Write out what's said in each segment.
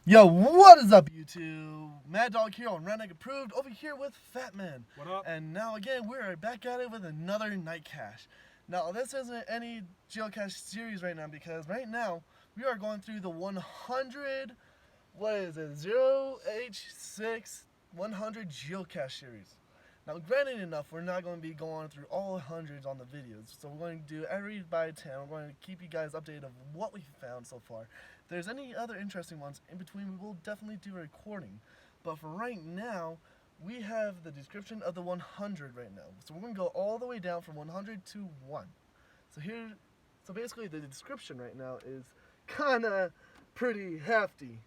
Yo, what is up, YouTube? Mad Dog here on Redneck Approved, over here with Fat Man. What up? And now again, we're back at it with another night cache. Now, this isn't any geocache series right now because right now we are going through the 100, what is it, 0H6 100 geocache series. Now, granted enough, we're not going to be going through all hundreds on the videos, so we're going to do every by 10. We're going to keep you guys updated of what we've found so far. If there's any other interesting ones in between, we will definitely do a recording. But for right now, we have the description of the 100 right now. So we're going to go all the way down from 100 to 1. So basically the description right now is kind of pretty hefty.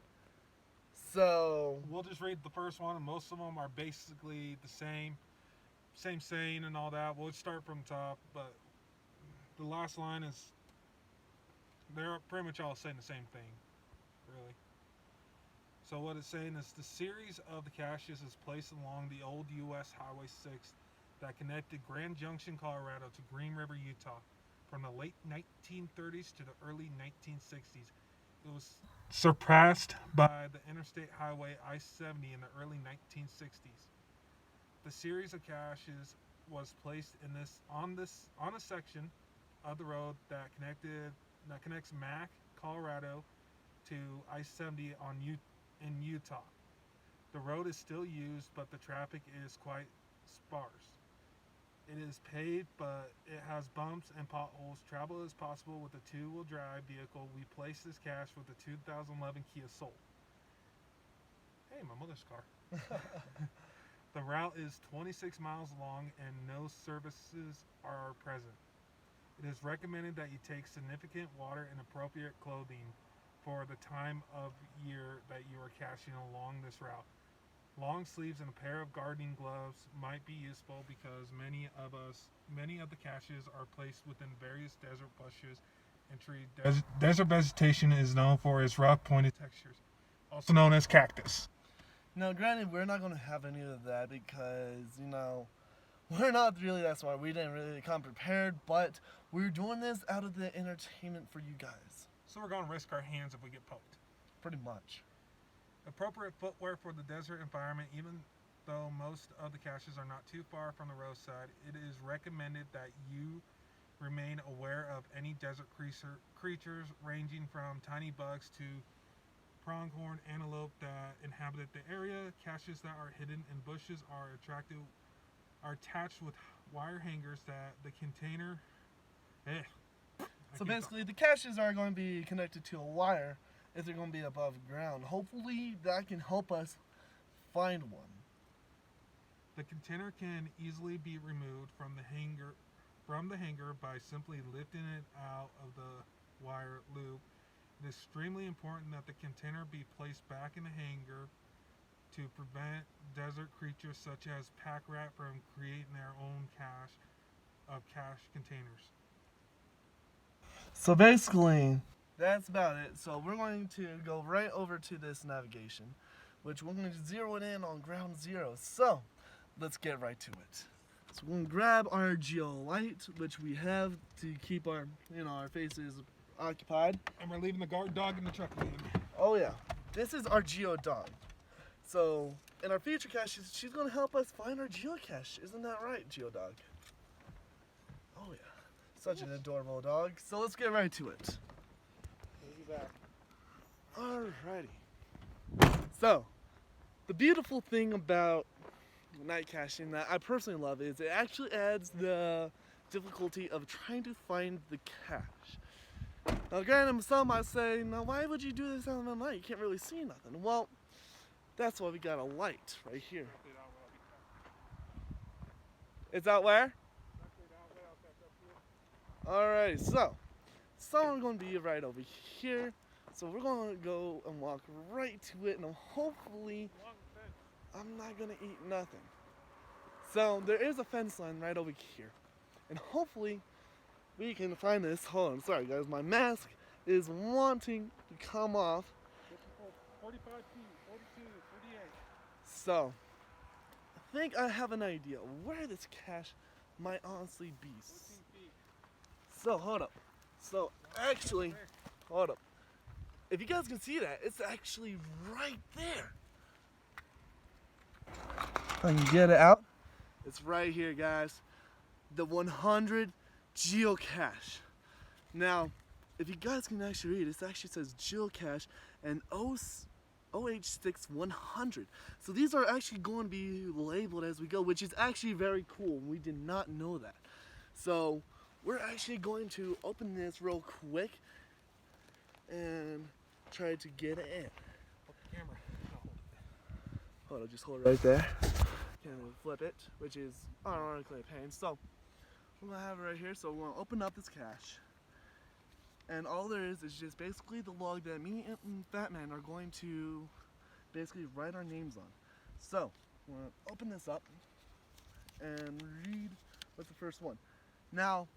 So We'll just read the first one, and most of them are basically the same saying and all that. We'll start from top, but the last line is they're pretty much all saying the same thing, really. So what it's saying is the series of the caches is placed along the old U.S. Highway 6 that connected Grand Junction, Colorado to Green River, Utah, from the late 1930s to the early 1960s. It was surpassed by the Interstate Highway I-70 in the early 1960s. The series of caches was placed on a section of the road that connects Mack, Colorado, to I-70 in Utah. The road is still used, but the traffic is quite sparse. It is paved, but it has bumps and potholes. Travel is possible with a two-wheel drive vehicle. We placed this cache with the 2011 Kia Soul. Hey, my mother's car. The route is 26 miles long and no services are present. It is recommended that you take significant water and appropriate clothing for the time of year that you are caching along this route. Long sleeves and a pair of gardening gloves might be useful because many of the caches are placed within various desert bushes and trees. Desert vegetation is known for its rough, pointed textures, also known as cactus. now, granted, we're not going to have any of that because, we're not really that smart. We didn't really come prepared, but we're doing this out of the entertainment for you guys. So we're going to risk our hands if we get poked. Pretty much. Appropriate footwear for the desert environment. Even though most of the caches are not too far from the roadside, it is recommended that you remain aware of any desert creatures ranging from tiny bugs to pronghorn antelope that inhabit the area. Caches that are hidden in bushes are attached with wire hangers that the container. So basically, the caches are going to be connected to a wire if they're going to be above ground. Hopefully, that can help us find one. The container can easily be removed from the hanger by simply lifting it out of the wire loop. It is extremely important that the container be placed back in the hanger to prevent desert creatures such as pack rat from creating their own cache containers. So basically, that's about it. So we're going to go right over to this navigation, which we're going to zero it in on ground zero. So let's get right to it. So we're going to grab our geolight, which we have to keep our faces occupied. And we're leaving the guard dog in the truck again. Oh yeah, this is our geo dog. So in our future caches, she's going to help us find our geocache. Isn't that right, Geodog? Oh yeah, such an adorable dog. So let's get right to it. Alrighty. So, the beautiful thing about night caching that I personally love is it actually adds the difficulty of trying to find the cache. Now, granted, some might say, now why would you do this out in the night? You can't really see nothing. Well, that's why we got a light right here. It's out where? Alright, so someone's going to be right over here. So we're going to go and walk right to it, and hopefully I'm not going to eat nothing. So there is a fence line right over here. And hopefully we can find this. Hold on, sorry guys, my mask is wanting to come off. 45 feet, 42, 38. So I think I have an idea where this cache might honestly be. 14 feet. So hold up. So actually, hold up. if you guys can see that, it's actually right there. If I can get it out, it's right here, guys. The 100 Geocache. Now, if you guys can actually read, it actually says Geocache and OH sticks 100. So these are actually going to be labeled as we go, which is actually very cool. We did not know that. So we're actually going to open this real quick and try to get it in. Hold the camera. Hold on, just hold it right there. And then flip it, which is ironically a pain. So we're gonna have it right here. So we're gonna open up this cache. And all there is just basically the log that me and Fat Man are going to basically write our names on. So, we're going to open this up and read what's the first one. Now,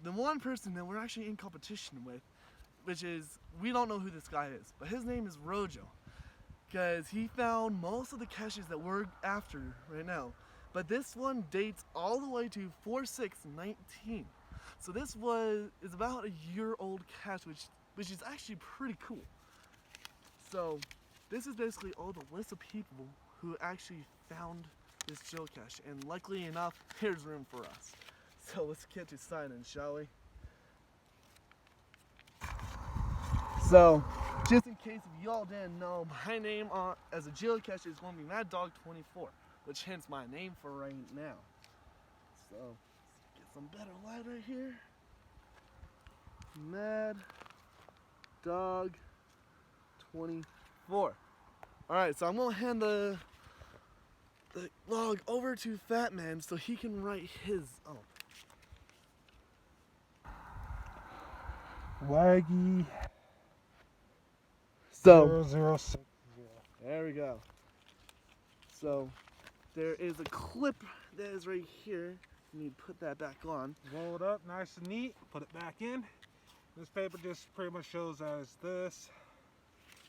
the one person that we're actually in competition with, which is, we don't know who this guy is, but his name is Rojo. Because he found most of the caches that we're after right now. But this one dates all the way to 4/6/19. So this is about a year-old cache, which is actually pretty cool. So this is basically all the list of people who actually found this geocache, and luckily enough, here's room for us. So let's get to signing, shall we? So, just in case if y'all didn't know, my name as a geocache is going to be Mad Dog 24, which hence my name for right now. So, let's get some better light right here. Mad Dog 24. Alright, so I'm going to hand the log over to Fat Man so he can write his own. Waggy So, 0060. there we go. So, there is a clip that is right here. You need to put that back on. Roll it up nice and neat. Put it back in. This paper just pretty much shows as this.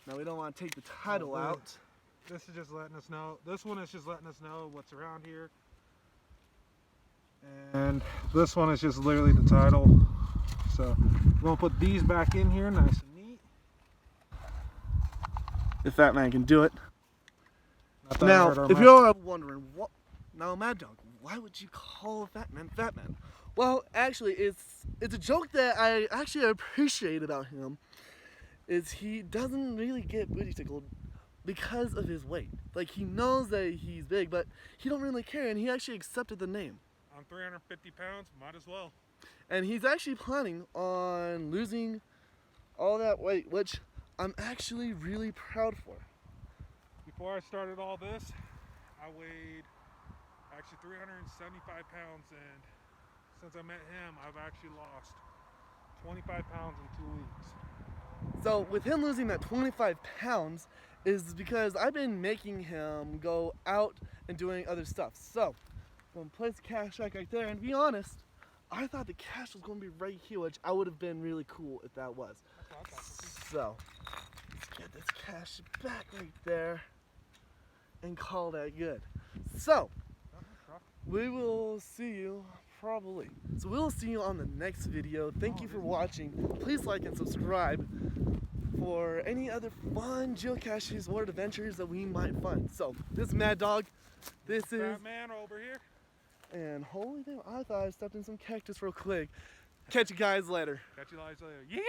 Now we don't want to take the title out. This is just letting us know. This one is just letting us know what's around here. And this one is just literally the title. So we're going to put these back in here nice and neat. If Fat Man can do it. Not that I Now, hurt our if mic. you're wondering, now Mad Dog, why would you call Fat Man Fat Man? Well, actually, it's a joke that I actually appreciate about him. Is he doesn't really get booty tickled because of his weight. Like, he knows that he's big, but he don't really care, and he actually accepted the name. I'm 350 pounds, might as well. And he's actually planning on losing all that weight, which I'm actually really proud for. Before I started all this, I weighed actually 375 pounds, and since I met him, I've actually lost 25 pounds in 2 weeks. So with him losing that 25 pounds is because I've been making him go out and doing other stuff. So I'm going to place the cache right there, and to be honest, I thought the cache was going to be right here, which I would have been really cool if that was. So let's get this cache back right there and call that good. So we will see you probably. So we'll see you on the next video. Thank you for watching. Please like and subscribe for any other fun geocaches or adventures that we might find. So this is Mad Dog. This is Fat Man over here. And holy damn, I thought I stepped in some cactus real quick. Catch you guys later. Catch you guys later. Yeah.